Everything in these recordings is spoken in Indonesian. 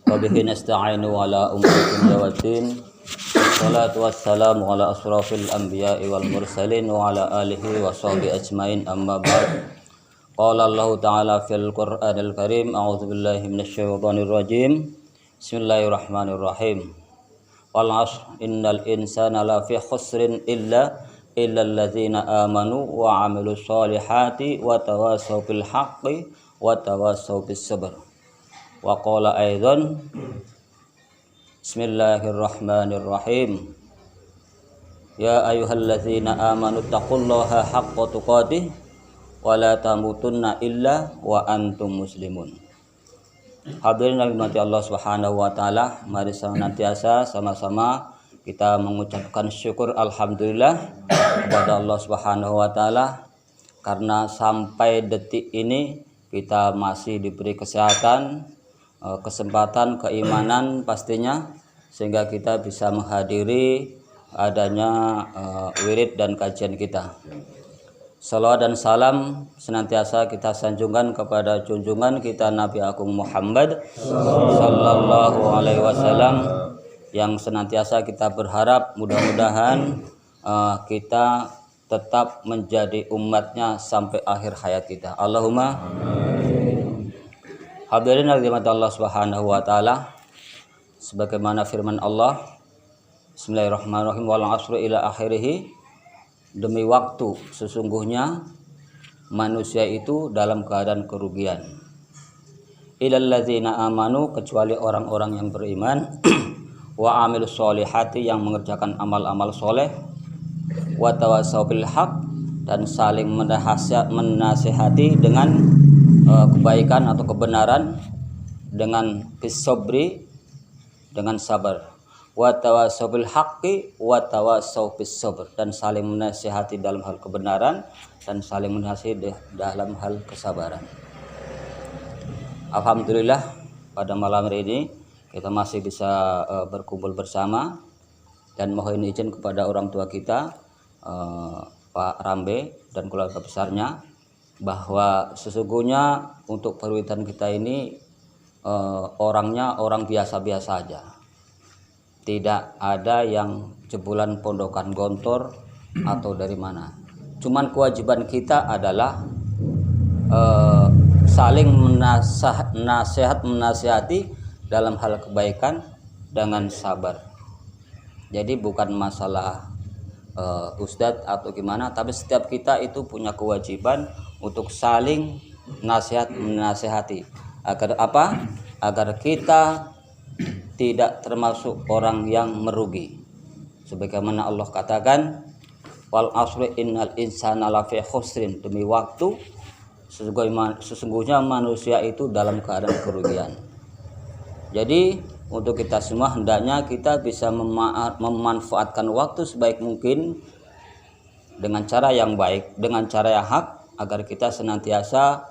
Wa bihi nasta'inu ala umuri dunya waddin. Wassalatu wassalamu ala asrafil anbiya'i wal mursalin wa ala alihi wa sahbihi ajmain, amma ba'd. Qala Allah ta'ala fil Qur'anil Karim, a'udzu billahi minasyaitonir rajim. Bismillahirrahmanirrahim. Wal 'ashr innal insana lafi khusrin illa alladzina amanu wa 'amilus solihati wa tawassaw bil haqqi wa tawassaw bis sabr. Wa qala aidan Bismillahirrahmanirrahim. Ya ayyuhalladzina amanu taqullaha haqqa tuqatih wa la tamutunna illa wa antum muslimun. Hadirin yang dirahmati Allah Subhanahu wa taala, mari senantiasa sama-sama kita mengucapkan syukur alhamdulillah kepada Allah Subhanahu wa taala karena sampai detik ini kita masih diberi kesehatan, kesempatan, keimanan pastinya, sehingga kita bisa menghadiri adanya wirid dan kajian kita. Salawat dan salam senantiasa kita sanjungkan kepada junjungan kita Nabi Agung Muhammad sallallahu alaihi wasallam, yang senantiasa kita berharap mudah-mudahan kita tetap menjadi umatnya sampai akhir hayat kita. Allahumma amin. Hadirin yang dirahmati Allah Subhanahu wa taala, sebagaimana firman Allah, Bismillahirrahmanirrahim, wal 'asri ila akhirih. Demi waktu sesungguhnya manusia itu dalam keadaan kerugian. Illal ladzina amanu, kecuali orang-orang yang beriman, wa amilus solihati, yang mengerjakan amal-amal soleh, wa tawassaw bil haq, dan saling menasihati dengan kebaikan atau kebenaran, dengan bisobri, dengan sabar, wa tawassaw bil haqqi wa tawassaw bis sabr, dan saling menasihati dalam hal kebenaran dan saling menasihati dalam hal kesabaran. Alhamdulillah pada malam hari ini kita masih bisa berkumpul bersama, dan mohon izin kepada orang tua kita Pak Rambe dan keluarga besarnya, bahwa sesungguhnya untuk perwitan kita ini orangnya orang biasa-biasa aja. Tidak ada yang jebolan pondokan Gontor atau dari mana. Cuman kewajiban kita adalah saling menasihati dalam hal kebaikan dengan sabar. Jadi bukan masalah ustadz atau gimana, tapi setiap kita itu punya kewajiban untuk saling menasihati. Agar apa? Agar kita tidak termasuk orang yang merugi. Sebagaimana Allah katakan, wal 'asri innal insana lafi khusrin, demi waktu sesungguhnya manusia itu dalam keadaan kerugian. Jadi untuk kita semua hendaknya kita bisa memanfaatkan waktu sebaik mungkin dengan cara yang baik, dengan cara yang hak, agar kita senantiasa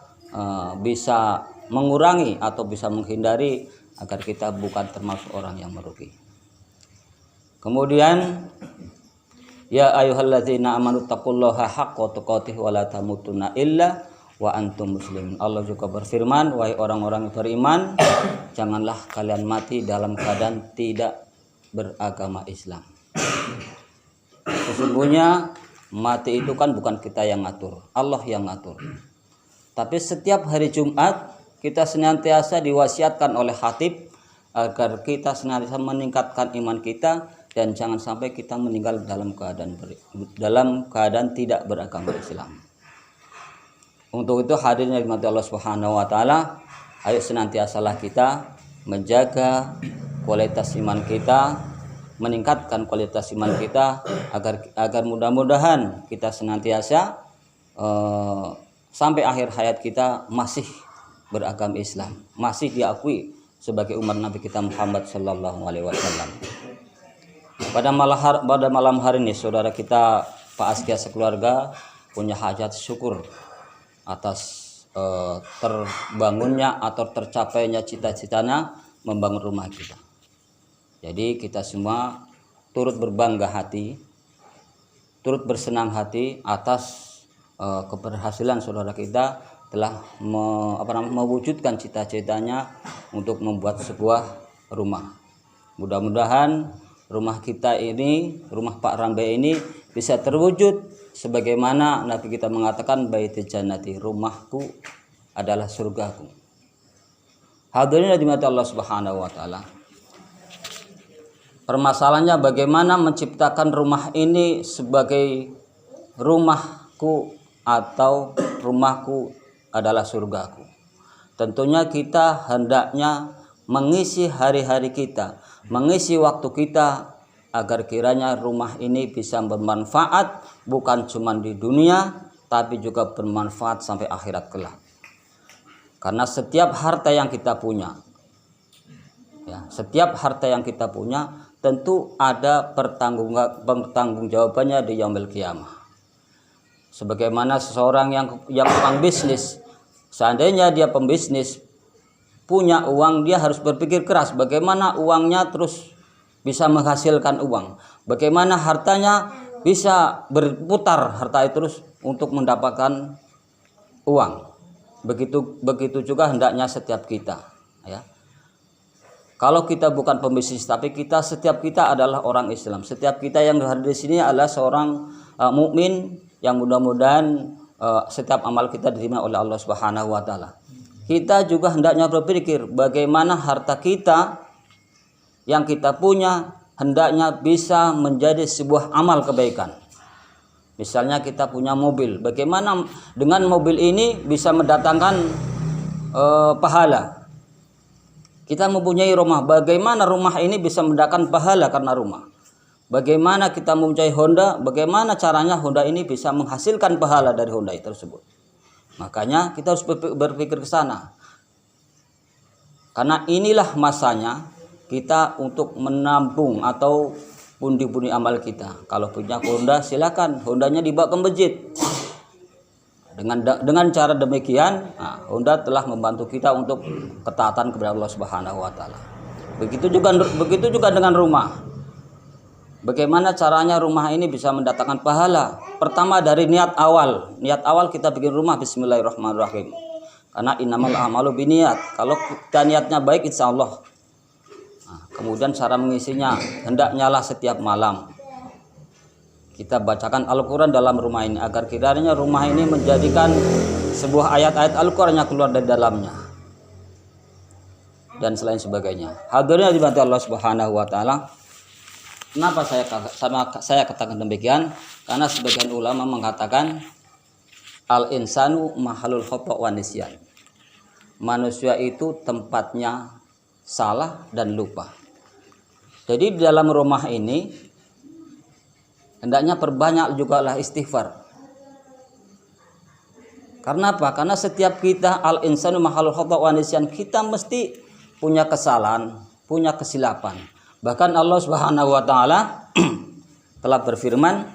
bisa mengurangi atau bisa menghindari, agar kita bukan termasuk orang yang merugi. Kemudian, ya ayyuhalladzina amanu taqullaha haqqa tuqatih wa la tamutunna illa wa antum muslimun. Allah juga berfirman, wahai orang-orang yang beriman, janganlah kalian mati dalam keadaan tidak beragama Islam. Sesungguhnya mati itu kan bukan kita yang ngatur, Allah yang ngatur. Tapi setiap hari Jumat kita senantiasa diwasiatkan oleh khatib agar kita senantiasa meningkatkan iman kita, dan jangan sampai kita meninggal dalam keadaan tidak beragama Islam. Untuk itu hadirin yang dirahmati Allah Subhanahu wa taala, ayo senantiasalah kita menjaga kualitas iman kita, meningkatkan kualitas iman kita, agar mudah-mudahan kita senantiasa sampai akhir hayat kita masih beragama Islam, masih diakui sebagai umat Nabi kita Muhammad sallallahu alaihi wasallam. Pada malam hari ini saudara kita Pak Askia sekeluarga punya hajat syukur atas terbangunnya atau tercapainya cita-citanya membangun rumah kita. Jadi kita semua turut berbangga hati, turut bersenang hati atas keberhasilan saudara kita telah mewujudkan cita-citanya untuk membuat sebuah rumah. Mudah-mudahan rumah kita ini, rumah Pak Rambe ini bisa terwujud sebagaimana Nabi kita mengatakan baiti jannati, rumahku adalah surgaku. Hadirin yang dimati Allah Subhanahu wa taala. Permasalahannya bagaimana menciptakan rumah ini sebagai rumahku atau rumahku adalah surgaku. Tentunya kita hendaknya mengisi hari-hari kita, mengisi waktu kita agar kiranya rumah ini bisa bermanfaat bukan cuma di dunia tapi juga bermanfaat sampai akhirat kelak. Karena setiap harta yang kita punya, ya, setiap harta yang kita punya tentu ada pertanggungjawabannya di yaumil qiyamah. Sebagaimana seseorang yang tukang bisnis, seandainya dia pembisnis, punya uang, dia harus berpikir keras bagaimana uangnya terus bisa menghasilkan uang, bagaimana hartanya bisa berputar harta itu terus untuk mendapatkan uang. Begitu juga hendaknya setiap kita, ya. Kalau kita bukan pembisnis tapi setiap kita adalah orang Islam, setiap kita yang hadir di sini adalah seorang mukmin yang mudah-mudahan setiap amal kita diterima oleh Allah Subhanahu wa taala. Kita juga hendaknya berpikir bagaimana harta kita yang kita punya hendaknya bisa menjadi sebuah amal kebaikan. Misalnya kita punya mobil, bagaimana dengan mobil ini bisa mendatangkan pahala. Kita mempunyai rumah, bagaimana rumah ini bisa mendatangkan pahala karena rumah. Bagaimana kita mempunyai Honda, bagaimana caranya Honda ini bisa menghasilkan pahala dari Honda tersebut. Makanya kita harus berpikir ke sana. Karena inilah masanya kita untuk menampung atau pundi-pundi amal kita. Kalau punya Honda silakan, Hondanya dibawa ke masjid. Dengan cara demikian, Honda telah membantu kita untuk ketaatan kepada Allah Subhanahu wa taala. Begitu juga dengan rumah. Bagaimana caranya rumah ini bisa mendatangkan pahala? Pertama dari niat awal. Niat awal kita bikin rumah bismillahirrahmanirrahim. Karena innamal a'malu binniyat. Kalau kita niatnya baik insya Allah. Kemudian cara mengisinya hendaknyalah setiap malam kita bacakan Al-Quran dalam rumah ini agar kiranya rumah ini menjadikan sebuah ayat-ayat Al-Quran yang keluar dari dalamnya dan selain sebagainya. Hadirin yang dibantu Allah Subhanahu wa taala. Kenapa saya katakan demikian? Karena sebagian ulama mengatakan al-insanu mahalul khata' wa nisyan. Manusia itu tempatnya salah dan lupa. Jadi di dalam rumah ini hendaknya perbanyak jugalah istighfar. Karena apa? Karena setiap kita al-insanu mahalul khata' wa nisyan, kita mesti punya kesalahan, punya kesilapan. Bahkan Allah Subhanahu wa taala telah berfirman,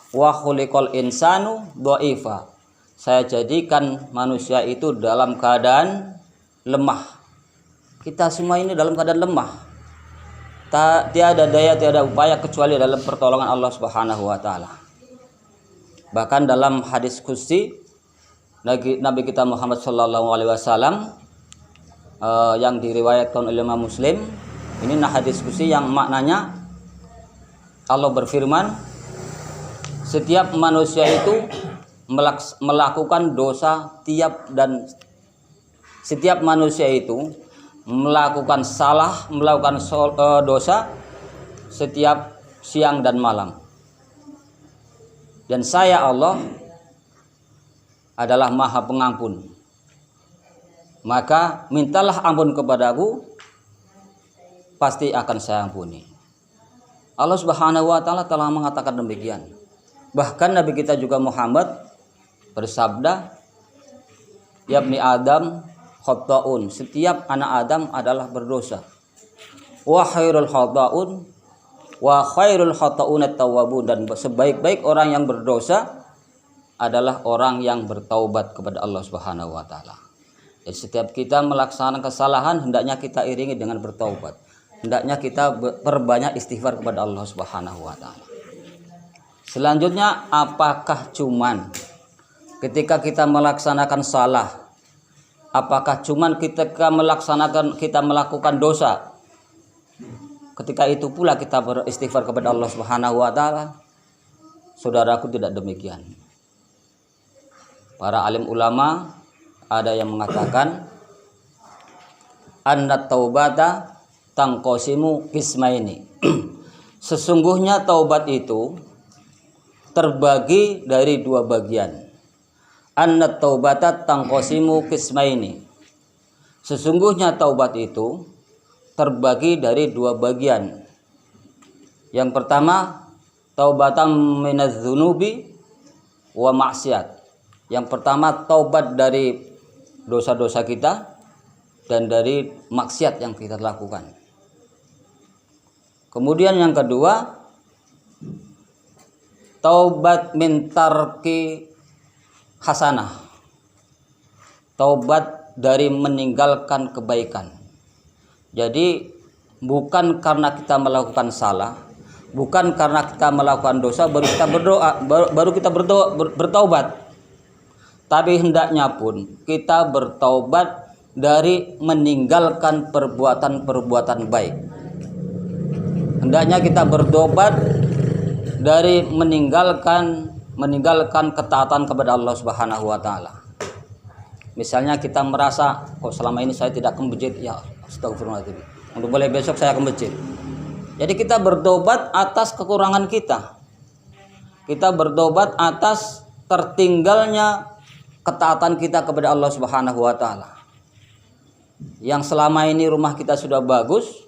"Wa khuliqal insanu dha'ifa." Saya jadikan manusia itu dalam keadaan lemah. Kita semua ini dalam keadaan lemah. Tiada daya, tiada upaya kecuali dalam pertolongan Allah Subhanahu wa taala. Bahkan dalam hadis qudsi Nabi kita Muhammad sallallahu alaihi wasallam yang diriwayatkan oleh Imam Muslim, ini hadis qudsi yang maknanya Allah berfirman, setiap manusia itu melakukan dosa setiap manusia itu melakukan dosa setiap siang dan malam. Dan saya Allah adalah Maha Pengampun. Maka mintalah ampun kepadaku, pasti akan saya ampuni. Allah Subhanahu wa taala telah mengatakan demikian. Bahkan Nabi kita juga Muhammad bersabda, "Ya ibni Adam khata'un." Setiap anak Adam adalah berdosa. Wa khairul khata'un at-tawwabun, dan sebaik-baik orang yang berdosa adalah orang yang bertaubat kepada Allah Subhanahu wa taala. Jadi setiap kita melaksanakan kesalahan hendaknya kita iringi dengan bertaubat. Hendaknya kita perbanyak istighfar kepada Allah Subhanahu wa taala. Selanjutnya, apakah cuman ketika kita melaksanakan salah, apakah cuman ketika kita melakukan dosa ketika itu pula kita beristighfar kepada Allah Subhanahu wa taala. Saudaraku, tidak demikian. Para alim ulama ada yang mengatakan anna taubata tangqasimu qismaini. Sesungguhnya taubat itu terbagi dari dua bagian. Anna taubata tangqasimu qismaini. Sesungguhnya taubat itu terbagi dari dua bagian. Yang pertama, taubatan minadz-dzunubi wa maksiat. Yang pertama, taubat dari dosa-dosa kita dan dari maksiat yang kita lakukan. Kemudian yang kedua, taubat min tarki hasanah. Taubat dari meninggalkan kebaikan. Jadi bukan karena kita melakukan salah, bukan karena kita melakukan dosa baru kita berdoa, baru kita bertaubat. Tapi hendaknya pun kita bertaubat dari meninggalkan perbuatan-perbuatan baik. Hendaknya kita bertobat dari meninggalkan ketaatan kepada Allah Subhanahu wa taala. Misalnya kita merasa, kok selama ini saya tidak ke masjid, ya astagfirullahaladzim, untuk boleh besok saya ke masjid. Jadi kita bertobat atas kekurangan kita. Kita bertobat atas tertinggalnya ketaatan kita kepada Allah Subhanahu wa taala. Yang selama ini rumah kita sudah bagus,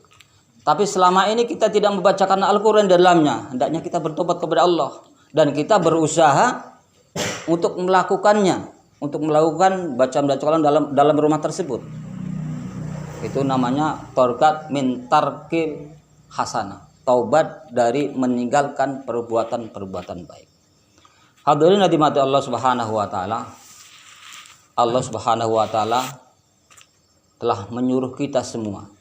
tapi selama ini kita tidak membacakan Al-Qur'an dalamnya. Hendaknya kita bertobat kepada Allah dan kita berusaha untuk melakukannya, untuk melakukan bacaan-bacaan dalam rumah tersebut. Itu namanya taubat min tarkil hasanah, taubat dari meninggalkan perbuatan-perbuatan baik. Hadirin hadirat Allah Subhanahu wa taala. Allah Subhanahu wa taala telah menyuruh kita semua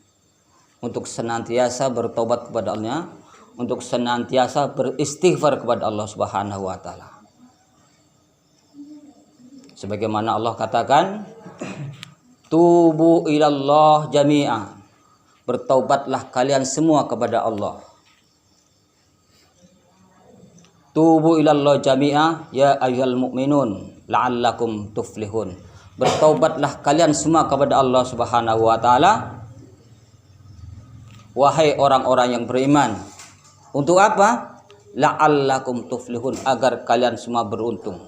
untuk senantiasa bertobat kepada Allah, untuk senantiasa beristighfar kepada Allah Subhanahu wa taala. Sebagaimana Allah katakan, tubu ilallah jami'a. Bertaubatlah kalian semua kepada Allah. Tubu ilallah jami'a ya ayyuhal mu'minun la'allakum tuflihun. Bertaubatlah kalian semua kepada Allah Subhanahu wa taala, wahai orang-orang yang beriman. Untuk apa? La'allakum tuflihun, agar kalian semua beruntung.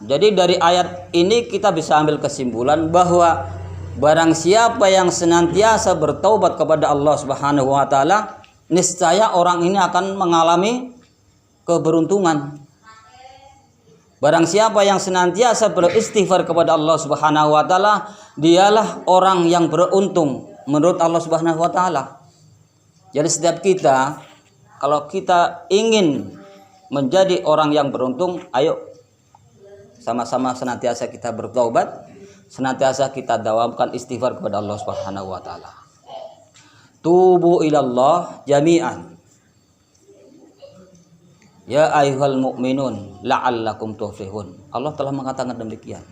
Jadi dari ayat ini kita bisa ambil kesimpulan bahwa barang siapa yang senantiasa bertaubat kepada Allah Subhanahu wa taala, niscaya orang ini akan mengalami keberuntungan. Barang siapa yang senantiasa beristighfar kepada Allah Subhanahu wa taala, dialah orang yang beruntung menurut Allah Subhanahu wa taala. Jadi setiap kita, kalau kita ingin menjadi orang yang beruntung, ayo sama-sama senantiasa kita bertaubat, senantiasa kita dawamkan istighfar kepada Allah Subhanahu wa taala. Tubu ilallah jami'an. Ya ayyuhal mu'minun la'allakum tuflihun. Allah telah mengatakan demikian.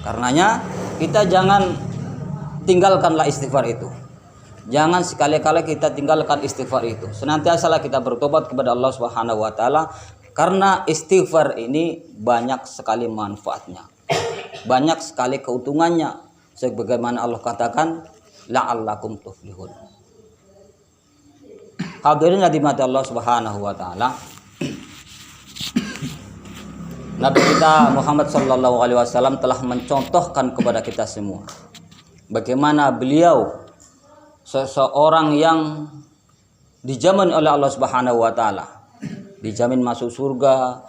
Karenanya kita jangan tinggalkanlah istighfar itu. Jangan sekali-kali kita tinggalkan istighfar itu. Senantiasalah kita bertobat kepada Allah Subhanahu wa taala, karena istighfar ini banyak sekali manfaatnya. Banyak sekali keuntungannya, sebagaimana Allah katakan la'allakum tuflihun. Hadirin hadirat Allah Subhanahu wa taala. Nabi kita Muhammad sallallahu alaihi wasallam telah mencontohkan kepada kita semua bagaimana beliau seseorang yang dijamin oleh Allah Subhanahu wa taala, dijamin masuk surga,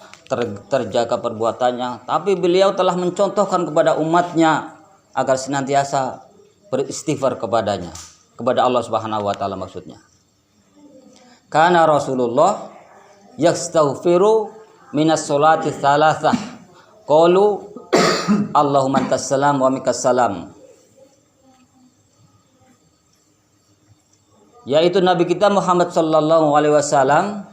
terjaga perbuatannya, tapi beliau telah mencontohkan kepada umatnya agar senantiasa beristighfar kepadanya, kepada Allah Subhanahu wa taala maksudnya. Kana Rasulullah yastaghfiru minas sholati thalathah. Qalu Allahumma antas salam wa mikas salam. Yaitu Nabi kita Muhammad sallallahu alaihi wasallam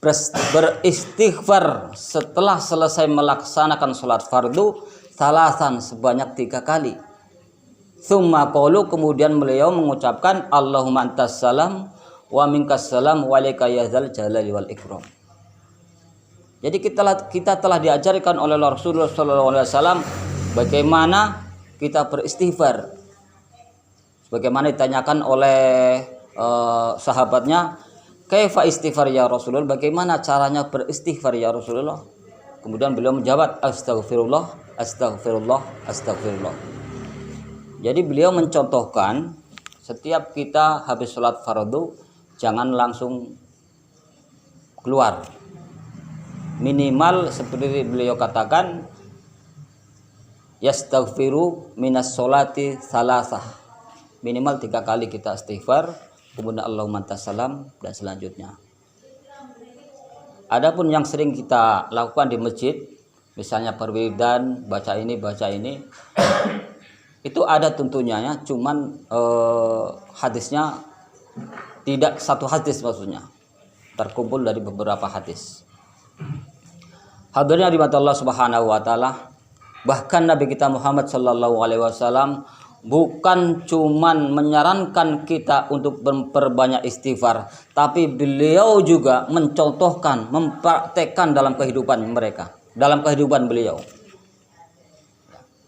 beristighfar setelah selesai melaksanakan sholat fardu salasan sebanyak 3 kali. Tsumma qalu, kemudian beliau mengucapkan Allahumma antas salam wa minkas salam wa alaika ya dzal jalali wal ikram. Jadi kita telah diajarkan oleh Rasulullah SAW bagaimana kita beristighfar. Bagaimana ditanyakan oleh sahabatnya, kaifa istighfar ya Rasulullah, bagaimana caranya beristighfar ya Rasulullah? Kemudian beliau menjawab astagfirullah, astagfirullah, astagfirullah. Jadi beliau mencontohkan setiap kita habis sholat fardu jangan langsung keluar. Minimal seperti beliau katakan yastaghfiru minas sholati salasah. Minimal 3 kali kita istighfar, kemudian Allahumma antas salam dan selanjutnya. Adapun yang sering kita lakukan di masjid, misalnya perwiridan, baca ini, itu ada tentunya ya, cuman hadisnya tidak satu hadis, maksudnya terkumpul dari beberapa hadis. Hadirin rahmat Allah Subhanahu wa taala, bahkan Nabi kita Muhammad sallallahu alaihi wasallam bukan cuman menyarankan kita untuk memperbanyak istighfar, tapi beliau juga mencontohkan, mempraktekkan dalam kehidupan mereka, dalam kehidupan beliau.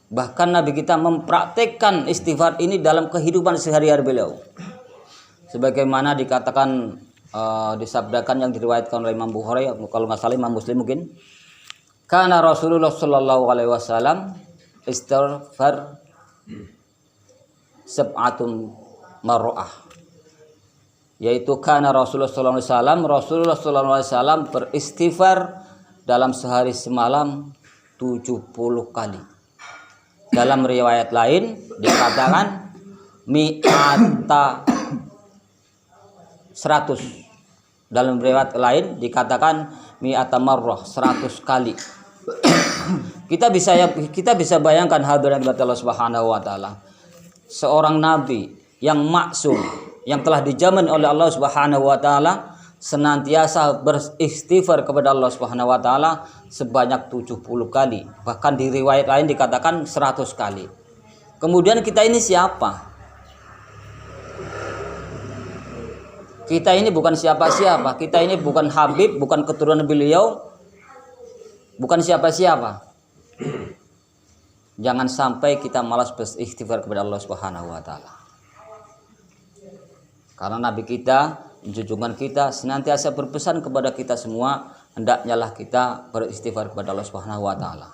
Bahkan Nabi kita mempraktekkan istighfar ini dalam kehidupan sehari-hari beliau. Sebagaimana dikatakan, disabdakan yang diriwayatkan oleh Imam Bukhari, kalau nggak salah Imam Muslim mungkin. Karena Rasulullah Shallallahu Alaihi Wasallam istighfar sab'atun mar'ah, yaitu karena Rasulullah Shallallahu Alaihi Wasallam beristighfar dalam sehari semalam 70 kali. Dalam riwayat lain dikatakan mi'ata 100. Dalam riwayat lain dikatakan mi'ata marrah 100 kali. Kita bisa bayangkan hadirin Allah Subhanahu wa taala, seorang nabi yang maksum, yang telah dijamin oleh Allah Subhanahu wa taala, senantiasa beristighfar kepada Allah Subhanahu wa taala sebanyak 70 kali. Bahkan di riwayat lain dikatakan 100 kali. Kemudian kita ini siapa? Kita ini bukan siapa-siapa. Kita ini bukan Habib, bukan keturunan beliau, bukan siapa-siapa. Jangan sampai kita malas beristighfar kepada Allah Subhanahu wa taala. Karena Nabi kita, junjungan kita senantiasa berpesan kepada kita semua, hendaknyalah kita beristighfar kepada Allah Subhanahu wa taala.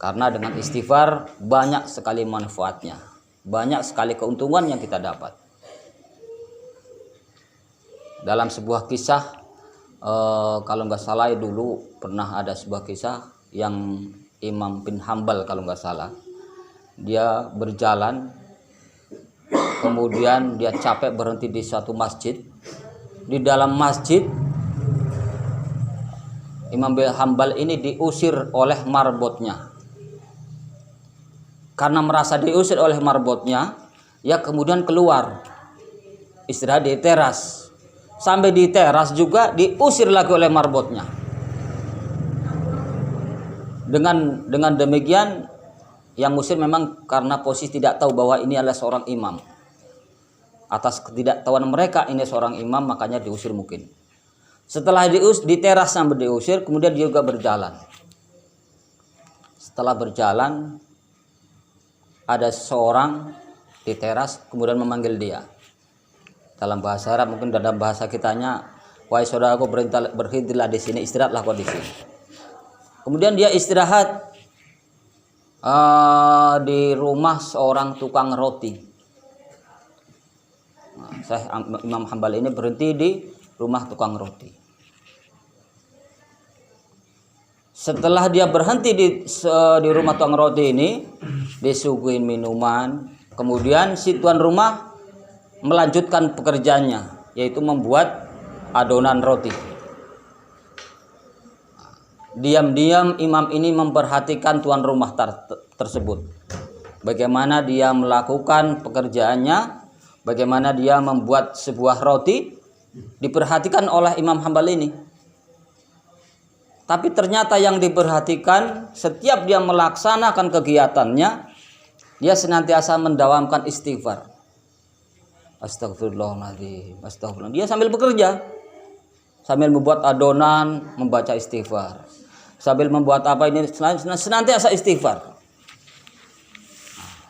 Karena dengan istighfar banyak sekali manfaatnya, banyak sekali keuntungan yang kita dapat. Dalam sebuah kisah, kalau nggak salah dulu pernah ada sebuah kisah yang Imam bin Hambal, kalau nggak salah, dia berjalan, kemudian dia capek berhenti di suatu masjid. Di dalam masjid, Imam bin Hambal ini diusir oleh marbotnya. Karena merasa diusir oleh marbotnya, ya kemudian keluar istirahat di teras. Sampai di teras juga diusir lagi oleh marbotnya. Dengan demikian, yang musir memang karena posisi tidak tahu bahwa ini adalah seorang imam. Atas ketidaktahuan mereka ini seorang imam, makanya diusir mungkin. Setelah di teras sampai diusir, kemudian dia juga berjalan. Setelah berjalan, ada seorang di teras kemudian memanggil dia. Dalam bahasa Arab, mungkin dalam bahasa kitanya, wahai saudaraku, berhentilah di sini, istirahatlah kau di sini. Kemudian dia istirahat di rumah seorang tukang roti. Imam Hambal ini berhenti di rumah tukang roti. Setelah dia berhenti di rumah tukang roti ini, disuguhin minuman. Kemudian si tuan rumah melanjutkan pekerjaannya, yaitu membuat adonan roti. Diam-diam imam ini memperhatikan tuan rumah tersebut. Bagaimana dia melakukan pekerjaannya, bagaimana dia membuat sebuah roti, diperhatikan oleh Imam Hambal ini. Tapi ternyata yang diperhatikan, setiap dia melaksanakan kegiatannya, dia senantiasa mendawamkan istighfar. Astagfirullahaladzim, astagfirullah. Dia sambil bekerja, sambil membuat adonan, membaca istighfar. Sambil membuat apa ini, senantiasa istighfar.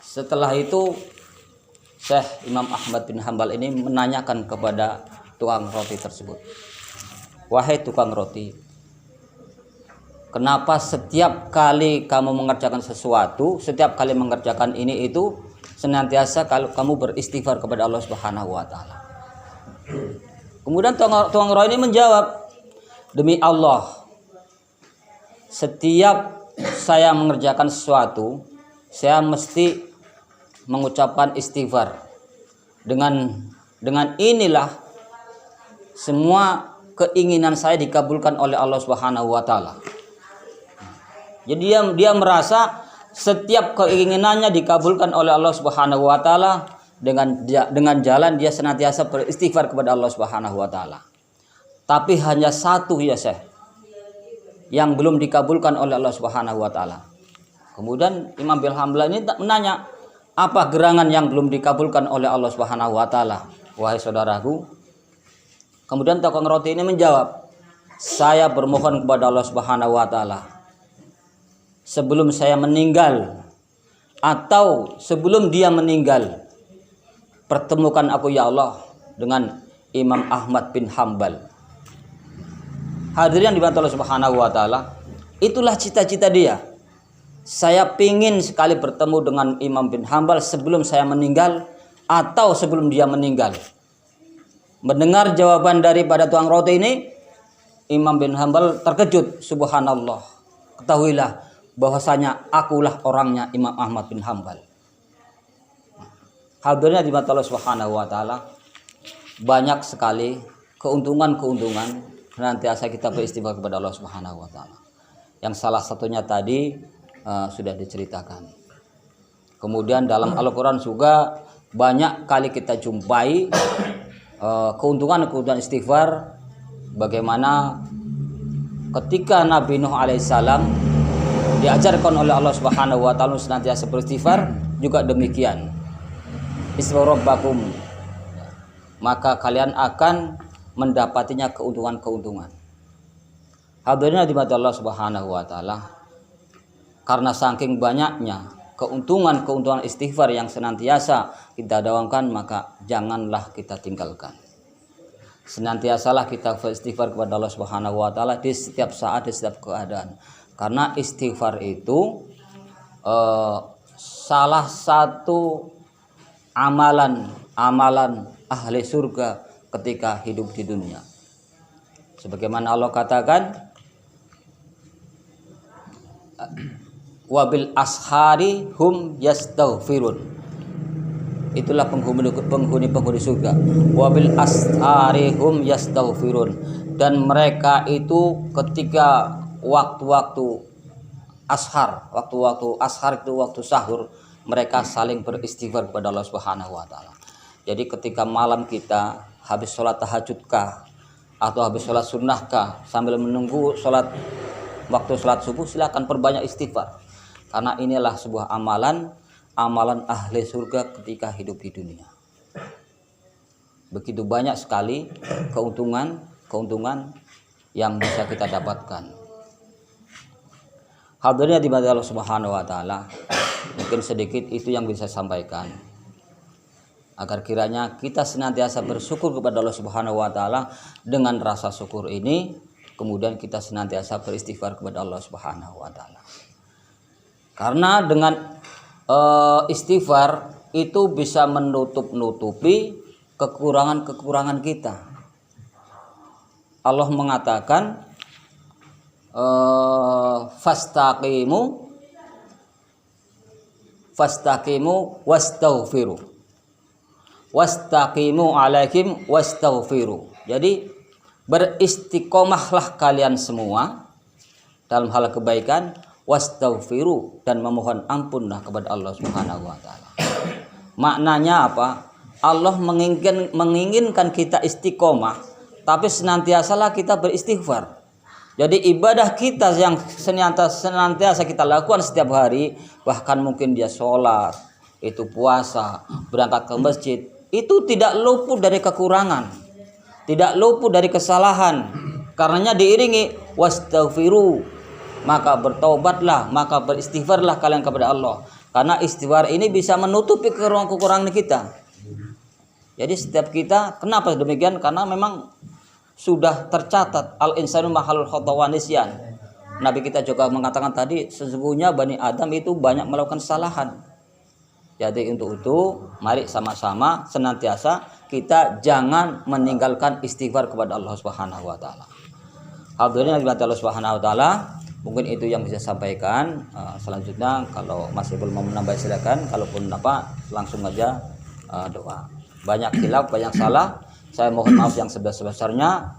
Setelah itu Syekh Imam Ahmad bin Hambal ini menanyakan kepada tukang roti tersebut, wahai tukang roti, kenapa setiap kali kamu mengerjakan sesuatu, setiap kali mengerjakan ini itu, senantiasa kalau kamu beristighfar kepada Allah Subhanahu wa taala? Kemudian tukang roti ini menjawab, demi Allah, setiap saya mengerjakan sesuatu, saya mesti mengucapkan istighfar. Dengan inilah semua keinginan saya dikabulkan oleh Allah Subhanahu wa taala. Jadi dia merasa setiap keinginannya dikabulkan oleh Allah Subhanahu wa taala dengan jalan dia senantiasa beristighfar kepada Allah Subhanahu wa taala. Tapi hanya satu ya Syekh yang belum dikabulkan oleh Allah Subhanahu wa taala. Kemudian Imam bin Hambal ini menanya, apa gerangan yang belum dikabulkan oleh Allah Subhanahu wa taala, wahai saudaraku? Kemudian tukang roti ini menjawab, saya bermohon kepada Allah Subhanahu wa taala, sebelum saya meninggal atau sebelum dia meninggal, pertemukan aku ya Allah dengan Imam Ahmad bin Hambal. Hadirin dibantu Allah Subhanahu wa taala, itulah cita-cita dia. Saya pingin sekali bertemu dengan Imam bin Hambal sebelum saya meninggal atau sebelum dia meninggal. Mendengar jawaban daripada tukang roti ini, Imam bin Hambal terkejut. Subhanallah, ketahuilah bahwasanya akulah orangnya Imam Ahmad bin Hambal. Hadirnya di mata Allah Subhanahu wa taala, banyak sekali keuntungan-keuntungan senantiasa kita beristighfar kepada Allah Subhanahu wa taala. Yang salah satunya tadi sudah diceritakan. Kemudian dalam Al-Qur'an juga banyak kali kita jumpai keuntungan istighfar, bagaimana ketika Nabi Nuh alaihissalam diajarkan oleh Allah Subhanahu wa taala senantiasa beristighfar, juga demikian. Istighfaru rabbakum, maka kalian akan mendapatinya keuntungan-keuntungan. Hadirin hadirat Allah Subhanahu wa taala, karena saking banyaknya keuntungan istighfar yang senantiasa kita dawamkan, maka janganlah kita tinggalkan. Senantiasalah kita beristighfar kepada Allah Subhanahu wa taala di setiap saat, di setiap keadaan. Karena istighfar itu salah satu amalan ahli surga ketika hidup di dunia. Sebagaimana Allah katakan, wabil ashari hum yastaghfirun. Itulah penghuni surga. Wabil ashari hum yastaghfirun. Dan mereka itu ketika waktu-waktu ashar itu waktu sahur, mereka saling beristighfar kepada Allah Subhanahu wa taala. Jadi ketika malam kita habis sholat tahajudkah atau habis sholat sunnahkah, sambil menunggu waktu sholat subuh, silakan perbanyak istighfar. Karena inilah sebuah amalan ahli surga ketika hidup di dunia. Begitu banyak sekali keuntungan yang bisa kita dapatkan. Hadirin di Allah Subhanahu wa taala, mungkin sedikit itu yang bisa saya sampaikan, agar kiranya kita senantiasa bersyukur kepada Allah Subhanahu wa taala. Dengan rasa syukur ini, kemudian kita senantiasa beristighfar kepada Allah Subhanahu wa taala. Karena dengan istighfar itu bisa menutupi kekurangan kita. Allah mengatakan fastaqimu wastaqimu alaikum wastaghfiru. Jadi beristiqomahlah kalian semua dalam hal kebaikan, wastaghfiru, dan memohon ampunlah kepada Allah Subhanahu wa taala. Maknanya apa? Allah menginginkan kita istiqomah, tapi senantiasalah kita beristighfar. Jadi ibadah kita yang senantiasa kita lakukan setiap hari, bahkan mungkin dia sholat, itu puasa, berangkat ke masjid, itu tidak luput dari kekurangan, tidak luput dari kesalahan. Karenanya diiringi wastaghfiru, maka bertaubatlah, maka beristighfarlah kalian kepada Allah. Karena istighfar ini bisa menutupi kekurangan kita. Jadi setiap kita, kenapa demikian? Karena memang sudah tercatat al-insanu mahalul khata wa nisyan. Nabi kita juga mengatakan tadi, sesungguhnya Bani Adam itu banyak melakukan kesalahan. Jadi untuk itu mari sama-sama senantiasa kita jangan meninggalkan istighfar kepada Allah Subhanahu wa taala. Alhamdulillah Allah Subhanahu wa taala, mungkin itu yang bisa sampaikan. Selanjutnya kalau masih belum mau menambah silakan, kalaupun apa langsung aja doa. Banyak khilaf, banyak salah. Saya mohon maaf yang sebesar-besarnya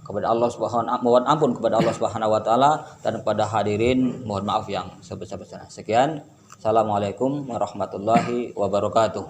kepada Allah Subhanahu, mohon ampun kepada Allah Subhanahu wa taala, dan kepada hadirin mohon maaf yang sebesar-besarnya. Sekian. Assalamualaikum warahmatullahi wabarakatuh.